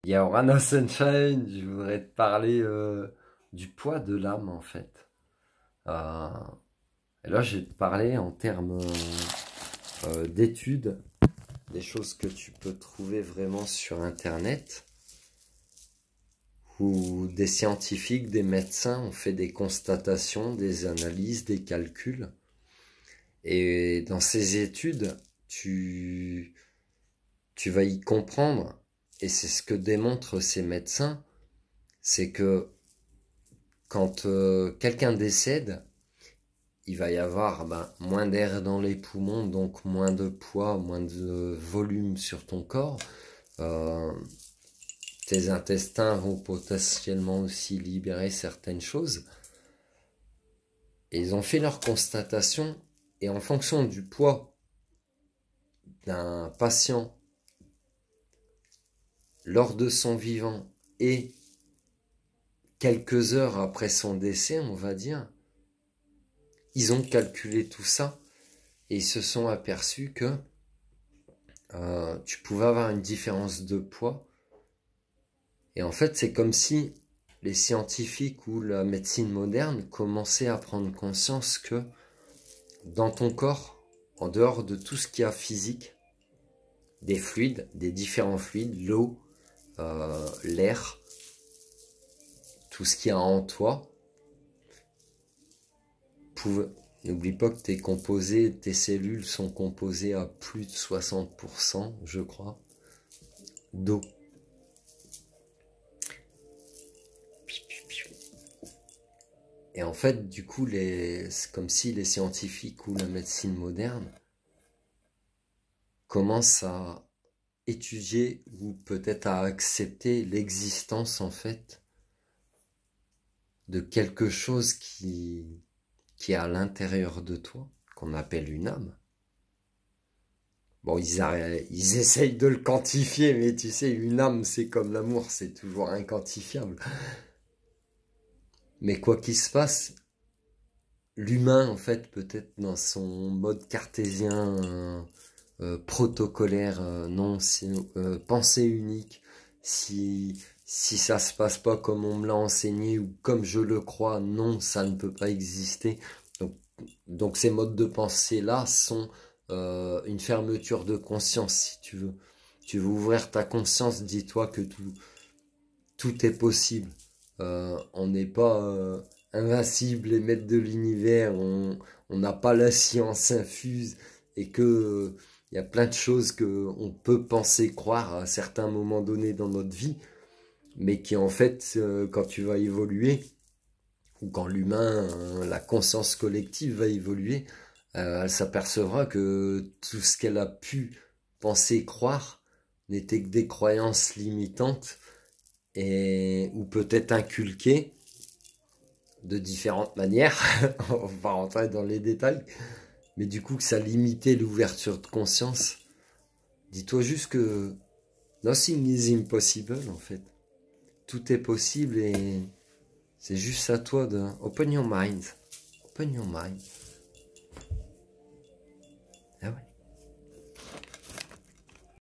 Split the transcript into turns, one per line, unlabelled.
Il y a Orano Sunshine, je voudrais te parler du poids de l'âme en fait. Euh, et là, je vais te parler en termes d'études, des choses que tu peux trouver vraiment sur Internet, où des scientifiques, des médecins ont fait des constatations, des analyses, des calculs. Et dans ces études, tu vas y comprendre, et c'est ce que démontrent ces médecins, c'est que quand quelqu'un décède, il va y avoir moins d'air dans les poumons, donc moins de poids, moins de volume sur ton corps. Euh, Tes intestins vont potentiellement aussi libérer certaines choses. Et ils ont fait leur constatation, et en fonction du poids d'un patient lors de son vivant et quelques heures après son décès, on va dire, ils ont calculé tout ça et ils se sont aperçus que tu pouvais avoir une différence de poids. Et en fait, c'est comme si les scientifiques ou la médecine moderne commençaient à prendre conscience que dans ton corps, en dehors de tout ce qu'il y a physique, des fluides, des différents fluides, l'eau, l'air, tout ce qu'il y a en toi, n'oublie pas que tes cellules sont composées à plus de 60%, je crois, d'eau. Et en fait, du coup, c'est comme si les scientifiques ou la médecine moderne commencent à étudier ou peut-être à accepter l'existence, en fait, de quelque chose qui est à l'intérieur de toi, qu'on appelle une âme. Bon, ils essayent de le quantifier, mais tu sais, une âme, c'est comme l'amour, c'est toujours inquantifiable. Mais quoi qu'il se passe, l'humain, en fait, peut-être dans son mode cartésien, protocolaire, non, pensée unique, si ça se passe pas comme on me l'a enseigné ou comme je le crois, non, ça ne peut pas exister. Donc ces modes de pensée-là sont une fermeture de conscience, si tu veux. Tu veux ouvrir ta conscience, dis-toi que tout est possible. On n'est pas invincible et maître de l'univers, on n'a pas la science infuse et que il y a plein de choses que on peut penser, croire à certains moments donnés dans notre vie, mais qui en fait, quand tu vas évoluer, ou quand l'humain, la conscience collective va évoluer, elle s'apercevra que tout ce qu'elle a pu penser, croire, n'était que des croyances limitantes et ou peut-être inculquées de différentes manières. On va pas rentrer dans les détails, mais du coup que ça limitait l'ouverture de conscience. Dis-toi juste que nothing is impossible en fait. Tout est possible et c'est juste à toi de open your mind. Open your mind.